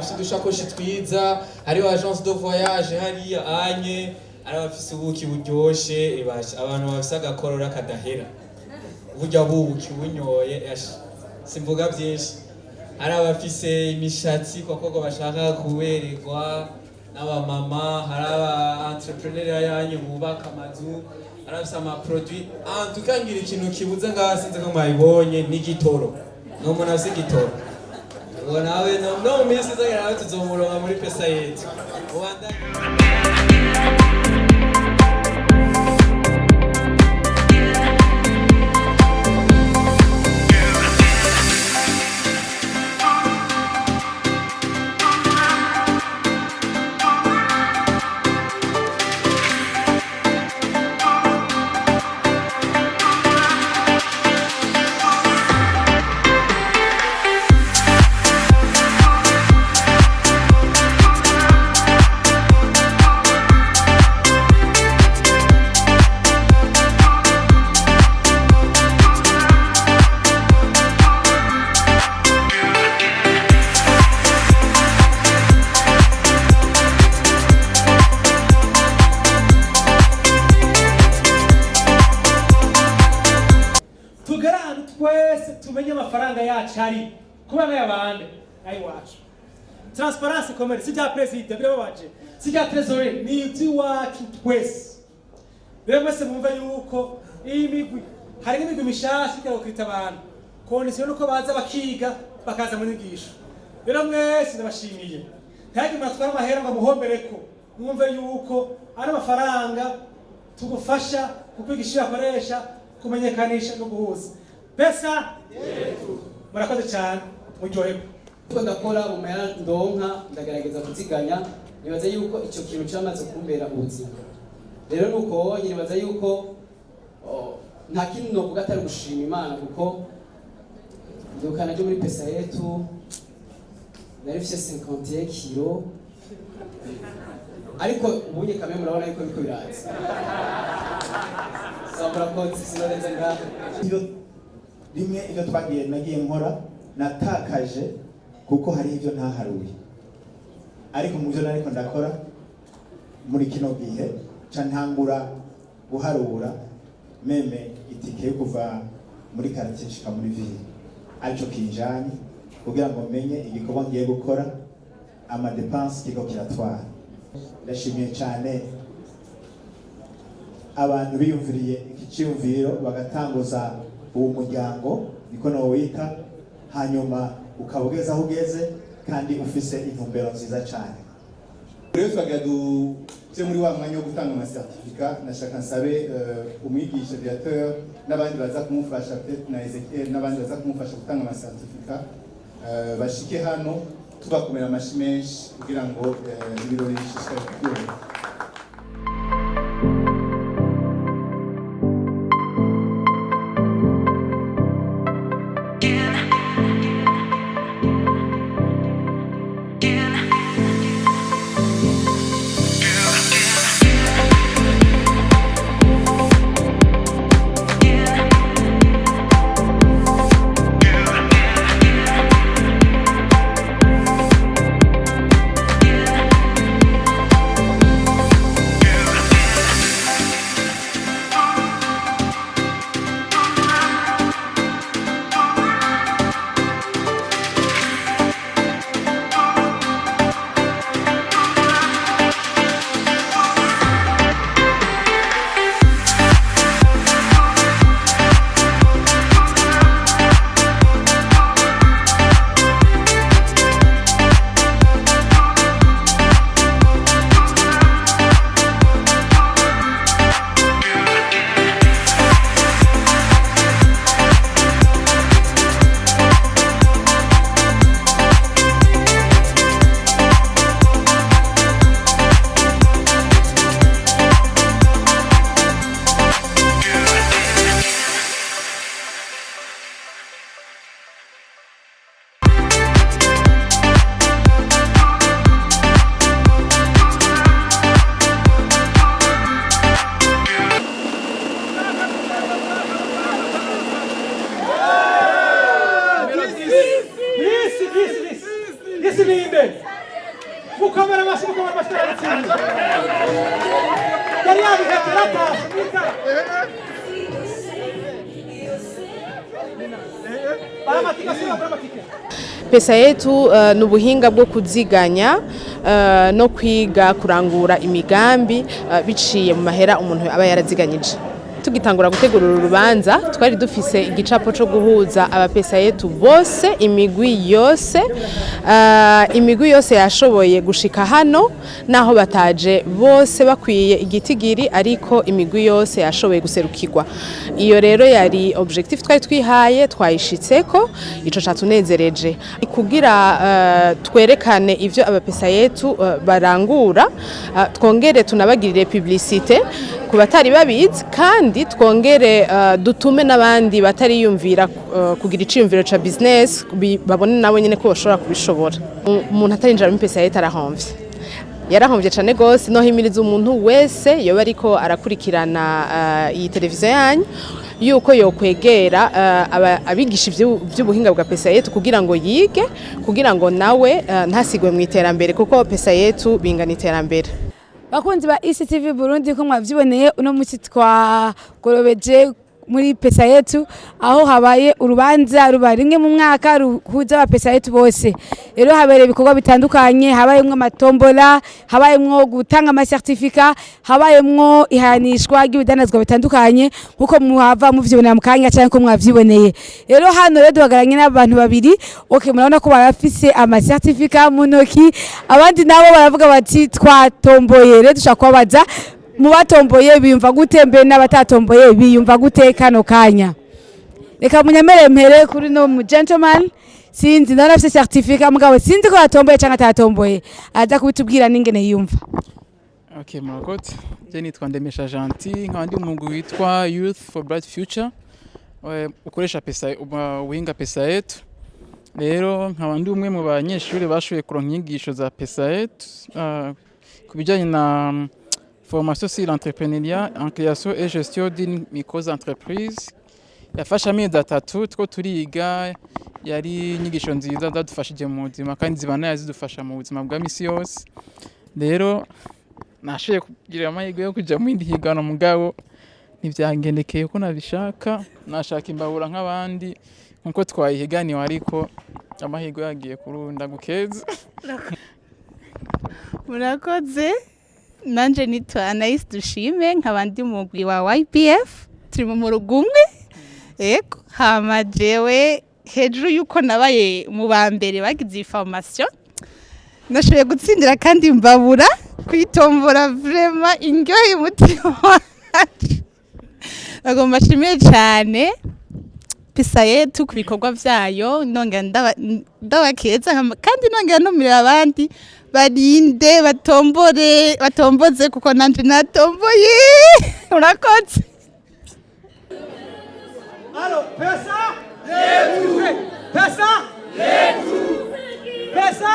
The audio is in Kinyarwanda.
bafite udushakoshi twiza, hariho agence de voyage hariya anye, ari abafise ubuki buryoshe, abantu bafise agakorora kadahera. Burya buki bunyoye, simvuga byinshi. Hari abafise imishatsi koko bashaka kubererwa n'abamama, hari aba entrepreneur yanyu bubaka amazu, hari abafise ama produit. Tukangira ikintu kibuze ngaha sinze ko mwabibonye ni gitoro. No umuntu afise igitoro. Uwo nawe no mu minsi izagira nawe tuzomuronka muri Pesa yetu. tumenye amafaranga yacu ari kubana y'abandi ayi wacu. Transparency komere sijya president birababaje, sijya treasury ni iby'iwacu twese. Rero mwese mwumva yuko iyi migwi hari n'imigwi mishasha ikaba kwita abantu kondisiyo nuko baza bakiga bakaza mu nyigisho. Rero mwese ndabashimiye, ntihagire mwatwara amahera ngo muhombereko, mwumve yuko ari amafaranga tugufasha kukwigisha akoresha kumenyekanisha no guhuza. Pesa yetu. Murakoze cyane muryoherwe. Uko ndakora mu mahera ndonka ndagerageza kuziganya, nibaza yuko icyo kintu cyamaze kumbera ubuzima. Rero nuko nibaza yuko nta kintu novuga atari gushima Imana, kuko ndukana ryo muri Pesa yetu nari mfite 51 kilo, ariko ubunye kamwe murabona yuko biko biraza. Sabura ko sinareze ngaho rimwe ibyo twagiye nagiye nkora natakaje kuko hari ibyo ntaharuye, ariko mu byo nariko ndakora muri kino gihe ntangura guharura meme itike yo kuva muri quartier shika muri ville, ariko kinjani kugira ngo menye igikorwa ngiye gukora ama dépenses kiko kiratwara. Ndashimiye cyane abantu biyumviriye iki cyumviro bagatanguza uwo muryango niko no wita, hanyuma ukabugeza aho ugeze kandi ufise intumbero nziza cyane. Rero twagaduze muri wa mwanya wo gutanga ama certificat, nashaka nsabe umwigisha directeur n'abandi baza kumufasha peut-être na Ezekiel n'abandi baza kumufasha gutanga ama certificat bashike hano tubakomera amashi menshi kugira ngo ibirori bishishikare kuryoha. Pesa yetu ni ubuhinga bwo kuziganya no kwiga kurangura imigambi biciye mu mahera umuntu aba yaraziganyije. Tugitangura gutegura urubanza twari dufise igicapo cyo guhuza abapesa yetu bose imigwi yose yashoboye gushika hano naho bataje bose bakwiye igitigiri ariko imigwi yose yashoboye guserukirwa. Iyo rero yari objectif twari twihaye twayishitseko ico catunezereje kugira twerekane ivyo abapesa yetu barangura twongere tunabagirire publicité ku batari babizi kandi twongere dutume n'abandi batari yumvira kugira iciyumviro ca business babone nabo nyene ko bashobora kubishobora. Umuntu atarinjira mu Pesa yetu yarahomvye cane gose no himiriza umuntu wese yoba ariko arakurikirana iyi televiziyo yanyu yuko yokwegera abigisha ivy'ubuhinga bwa Pesa yetu kugira ngo yige kugira ngo nawe ntasigwe mu iterambere kuko Pesa yetu bingana iterambere. Bakunzi ba ICTV Burundi ko mwavyiboneye uno munsi twagorobeje muri Pesa yetu aho habaye urubanza ruba rimwe mu mwaka ruhuza aba Pesa yetu bose. Rero habereye ibikorwa bitandukanye, habayemwo amatombola, habayemwo gutanga amacertificat, habayemwo ihanishwa ry'ibidanazwa bitandukanye nkuko muhava muvyibonera mu kanya cyane ko mwavyiboneye. Rero hano rero duhagaranye n'abantu babiri, okay murabona ko barafise amacertificat mu ntoki, abandi nabo baravuga bati twatomboye. Rero dushaka kubabaza mu batomboye biyumva gute mbe n'abatatomboye biyumva gute kano kanya. Reka munyamere mpere kuri no mu gentleman sinzi ndanafise certificat mugabo sinzi ko yatomboye cyangwa atatomboye aza kubitubwira n'ingene yumva. Okay murakoze. Je nitwa Ndemesha Gentil nkandi umugwi witwa Youth for Bright Future ukoresha ubuhinga Pesa yetu. Rero nkabandi umwe mu banyeshuri bashoboye kuronka inyigisho za Pesa yetu kubijanye na formation sur l'entrepreneuriat en création et gestion d'une micro-entreprise. Yafasha amezi atatu two turiga yari inyigisho nziza zadufashije mu buzima kandi zibana yazidufasha mu buzima bwa misi yose. Rero nashoboye kugira amahirwe yo kuja mu indi higano mugabo ntivyangendekeye ko nabishaka nashaka imbabura nk'abandi nkuko twayihiganiwe ariko amahirwe yagiye kurunda gukeza. Murakoze. Nanje nitwa Anaïs Dushime nkabandi mugwi wa YPF turi mu rugumwe eko hama jewe hejuru yuko nabaye mu bambere bagize formation nashoboye gutsindira kandi mbabura kwitombora vraiment ingyoye mutima agomba shimye cyane Pesa yetu ku bikorwa vyayo nongera ndabakeza kandi nongera numira abandi barinde batomboze kuko nanje natomboye. Urakoze. Pesa yetu. Pesa yetu. Pesa